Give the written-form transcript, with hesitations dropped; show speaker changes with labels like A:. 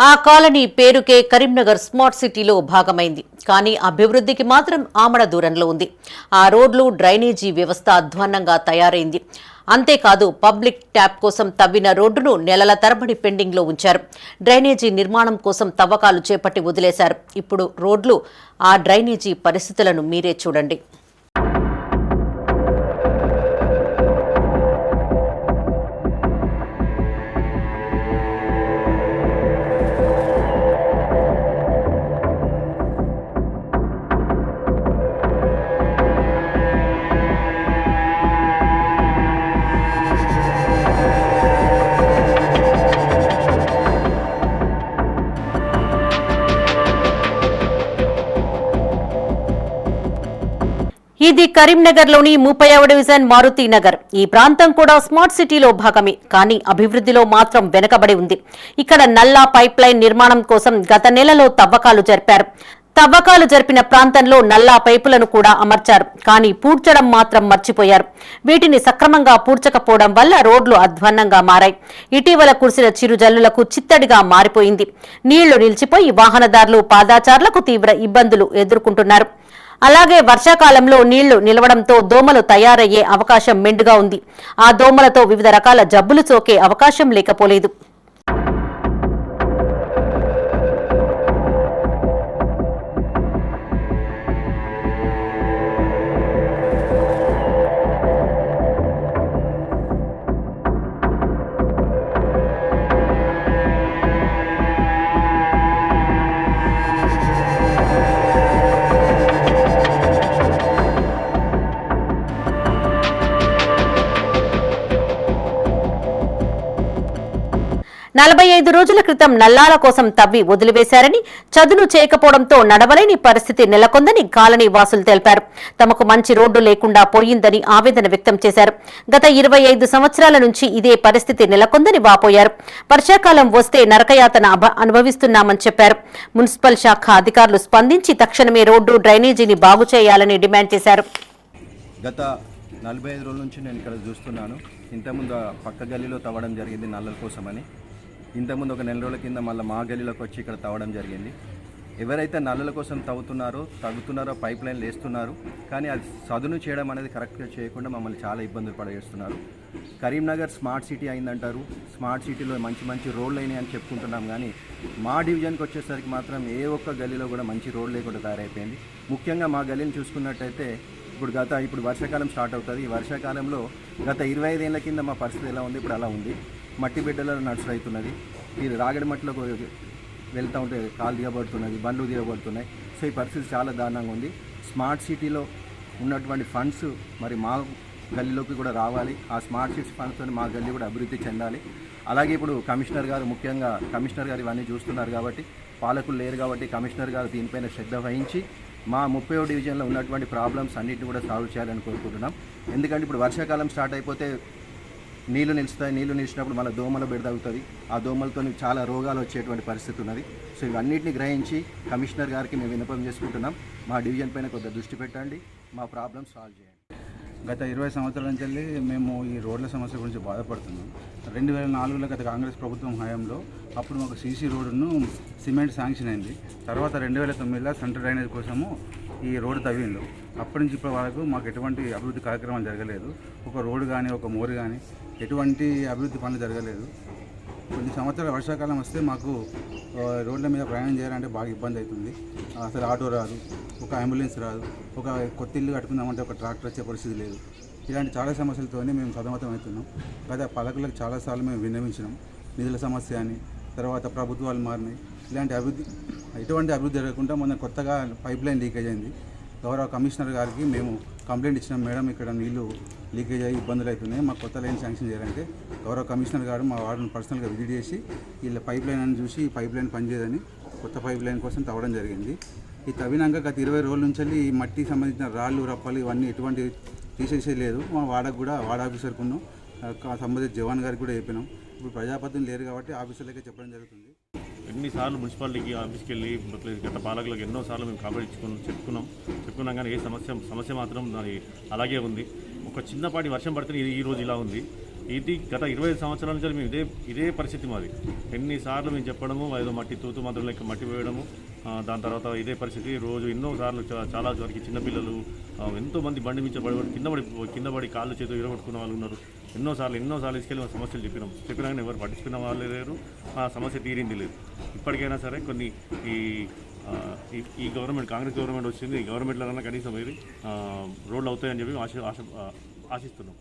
A: ఆ కాలనీ పేరుకే కరీంనగర్ స్మార్ట్ సిటీలో భాగమైంది. కానీ అభివృద్ధికి మాత్రం ఆమడ దూరంలో ఉంది. ఆ రోడ్లు, డ్రైనేజీ వ్యవస్థ అధ్వాన్నంగా తయారైంది. అంతేకాదు, పబ్లిక్ ట్యాప్ కోసం తవ్విన రోడ్డును నెలల తరబడి పెండింగ్లో ఉంచారు. డ్రైనేజీ నిర్మాణం కోసం తవ్వకాలు చేపట్టి వదిలేశారు. ఇప్పుడు రోడ్లు, ఆ డ్రైనేజీ పరిస్థితులను మీరే చూడండి. ఇది కరీంనగర్లోని 30వ డివిజన్ మారుతి నగర్. ఈ ప్రాంతం కూడా స్మార్ట్ సిటీలో భాగమే. కానీ అభివృద్ధిలో మాత్రం వెనుకబడి ఉంది. ఇక్కడ నల్లా పైప్ లైన్ నిర్మాణం కోసం గత నెలలో తవ్వకాలు జరిపారు. తవ్వకాలు జరిపిన ప్రాంతంలో నల్లా పైపులను కూడా అమర్చారు. కానీ పూడ్చడం మాత్రం మర్చిపోయారు. వీటిని సక్రమంగా పూడ్చకపోవడం వల్ల రోడ్లు అధ్వాన్నంగా మారాయి. ఇటీవల కురిసిన చిరుజల్లులకు చిత్తడిగా మారిపోయింది. నీళ్లు నిలిచిపోయి వాహనదారులు, పాదాచారులకు తీవ్ర ఇబ్బందులు ఎదుర్కొంటున్నారు. అలాగే వర్షాకాలంలో నీళ్లు నిలవడంతో దోమలు తయారయ్యే అవకాశం మెండుగా ఉంది. ఆ దోమలతో వివిధ రకాల జబ్బులు సోకే అవకాశం లేకపోలేదు. నలభై 45 రోజుల క్రితం నల్లాల కోసం తవ్వి వదిలివేశారని, చదును చేయకపోవడంతో నడవలేని పరిస్థితి నెలకొందని కాలనీ వాసులు తెలిపారు. తమకు మంచి రోడ్డు లేకుండా పోయిందని ఆవేదన వ్యక్తం చేశారు. గత 25 సంవత్సరాల నుంచి ఇదే పరిస్థితి నెలకొందని వాపోయారు. వర్షాకాలం వస్తే నరకయాతన అనుభవిస్తున్నామని చెప్పారు. మున్సిపల్ శాఖ అధికారులు స్పందించి తక్షణమే రోడ్డు, డ్రైనేజీని బాగు చేయాలని డిమాండ్ చేశారు.
B: గత 45 రోజుల నుంచి నేను ఇక్కడ చూస్తున్నాను. ఇంతకుముందు పక్క గల్లీలో తవ్వడం జరిగింది నల్లల కోసమని. ఇంతకుముందు ఒక నెల రోజుల కింద మళ్ళీ మా గల్లీలోకి వచ్చి ఇక్కడ తవ్వడం జరిగింది. ఎవరైతే నల్లల కోసం తవ్వుతున్నారో పైప్ లైన్లు వేస్తున్నారు, కానీ అది సదును చేయడం అనేది కరెక్ట్గా చేయకుండా మమ్మల్ని చాలా ఇబ్బందులు పడేస్తున్నారు. కరీంనగర్ స్మార్ట్ సిటీ అయిందంటారు. స్మార్ట్ సిటీలో మంచి రోడ్లు అయినాయి అని చెప్పుకుంటున్నాం, కానీ మా డివిజన్కి వచ్చేసరికి మాత్రం ఏ ఒక్క గల్లీలో కూడా మంచి రోడ్ లేకుండా తయారైపోయింది. ముఖ్యంగా మా గల్లీని చూసుకున్నట్టయితే ఇప్పుడు వర్షాకాలం స్టార్ట్ అవుతుంది. ఈ వర్షాకాలంలో గత 25 ఏళ్ల కింద మా పరిస్థితి ఎలా ఉంది, ఇప్పుడు అలా ఉంది. మట్టి బిడ్డలో నడుచుడు అవుతున్నది. ఇది రాగడి మట్టిలోకి వెళ్తూ ఉంటే కాలు దిగబడుతున్నది, బండ్లు దిగబడుతున్నాయి. సో ఈ పరిస్థితి చాలా దారుణంగా ఉంది. స్మార్ట్ సిటీలో ఉన్నటువంటి ఫండ్స్ మరి మా గల్లీలోకి కూడా రావాలి. ఆ స్మార్ట్ సిటీ ఫండ్స్తో మా గల్లీ కూడా అభివృద్ధి చెందాలి. అలాగే ఇప్పుడు ముఖ్యంగా కమిషనర్ గారు ఇవన్నీ చూస్తున్నారు కాబట్టి, పాలకులు లేరు కాబట్టి కమిషనర్ గారు దీనిపైన శ్రద్ధ వహించి మా 30వ డివిజన్లో ఉన్నటువంటి ప్రాబ్లమ్స్ అన్నింటిని కూడా సాల్వ్ చేయాలని కోరుకుంటున్నాం. ఎందుకంటే ఇప్పుడు వర్షాకాలం స్టార్ట్ అయిపోతే నీళ్లు నిలుస్తాయి. నీళ్లు నిలిచినప్పుడు మళ్ళీ దోమల బెడదవుతుంది. ఆ దోమలతో చాలా రోగాలు వచ్చేటువంటి పరిస్థితి ఉన్నది. సో ఇవన్నింటినీ గ్రహించి కమిషనర్ గారికి మేము విన్నపం చేసుకుంటున్నాం. మా డివిజన్ పైన కొద్దిగా దృష్టి పెట్టండి, మా ప్రాబ్లమ్స్ సాల్వ్ చేయండి.
C: గత 20 సంవత్సరాల నుంచి మేము ఈ రోడ్ల సమస్య గురించి బాధపడుతున్నాం. 2004లో గత కాంగ్రెస్ ప్రభుత్వం హయాంలో అప్పుడు మాకు సీసీ రోడ్డును సిమెంట్ శాంక్షన్ అయింది. తర్వాత 2009లో సెంట్రల్ డ్రైనేజ్ కోసము ఈ రోడ్డు తవ్విండు. అప్పటి నుంచి ఇప్పటి వరకు మాకు ఎటువంటి అభివృద్ధి కార్యక్రమాలు జరగలేదు. ఒక రోడ్డు కానీ, ఒక మోరు కానీ ఎటువంటి అభివృద్ధి పనులు జరగలేదు. కొన్ని సంవత్సరాల వర్షాకాలం వస్తే మాకు రోడ్ల మీద ప్రయాణం చేయాలంటే బాగా ఇబ్బంది అవుతుంది. అసలు ఆటో రాదు, ఒక అంబులెన్స్ రాదు, ఒక కొత్త ఇల్లు కట్టుకుందామంటే ఒక ట్రాక్టర్ వచ్చే పరిస్థితి లేదు. ఇలాంటి చాలా సమస్యలతోనే మేము సతమతం అవుతున్నాం. గత పాలకులకు చాలాసార్లు మేము విన్నవించినాం. నిధుల సమస్య అని, తర్వాత ప్రభుత్వాలు మారినాయి. ఎటువంటి అభివృద్ధి జరగకుండా మొన్న కొత్తగా పైప్ లైన్ లీకేజ్ అయింది. గౌరవ కమిషనర్ గారికి మేము కంప్లైంట్ ఇచ్చినాం. మేడం, ఇక్కడ నీళ్లు లీకేజ్ అయ్యి ఇబ్బందులు అవుతున్నాయి, మాకు కొత్త లైన్ శాంక్షన్ చేయాలంటే గౌరవ కమిషనర్ గారు మా వార్డును పర్సనల్గా విజిట్ చేసి వీళ్ళ పైప్ లైన్ అని చూసి ఈ పైప్ లైన్ పనిచేయదని కొత్త పైప్ లైన్ కోసం తవ్వడం జరిగింది. ఈ తవ్వినాక గత 20 రోజుల నుంచి ఈ మట్టి సంబంధించిన రాళ్ళు, రప్పలు ఇవన్నీ ఎటువంటి తీసేసేయలేదు. మా వార్డు ఆఫీసర్కును సంబంధించిన జవాన్ గారికి కూడా చెప్పినాం. ఇప్పుడు ప్రజాప్రతినిధులు లేరు కాబట్టి ఆఫీసర్లకే చెప్పడం జరుగుతుంది.
D: ఎన్నిసార్లు మున్సిపాలిటీకి ఆఫీస్కి వెళ్ళి గత పాలకులకు ఎన్నోసార్లు మేము కంప్లైంట్ చెప్పుకున్నాం కానీ ఏ సమస్య మాత్రం అది అలాగే ఉంది. ఒక చిన్నపాటి వర్షం పడితే ఈ రోజు ఇలా ఉంది. ఇది గత 25 సంవత్సరాల నుంచి మేము ఇదే పరిస్థితి మాది. ఎన్నిసార్లు మేము చెప్పడము, ఏదో మట్టి తూతు మాత్రం లెక్క మట్టి వేయడము, దాని తర్వాత ఇదే పరిస్థితి రోజు ఎన్నోసార్లు చాలా వరకు చిన్నపిల్లలు ఎంతోమంది బండి మించి కింద పడి కాళ్ళు చేతులు ఇరగొట్టుకున్న వాళ్ళు ఉన్నారు. ఎన్నోసార్లు తీసుకెళ్ళి మా సమస్యలు చెప్పినా కానీ ఎవరు పట్టించుకున్న వాళ్ళు లేరు. ఆ సమస్య తీరింది లేదు. ఇప్పటికైనా సరే కొన్ని ఈ గవర్నమెంట్, కాంగ్రెస్ గవర్నమెంట్ వచ్చింది, ఈ గవర్నమెంట్లో కనీసం రోడ్లు అవుతాయని చెప్పి ఆశిస్తున్నాం.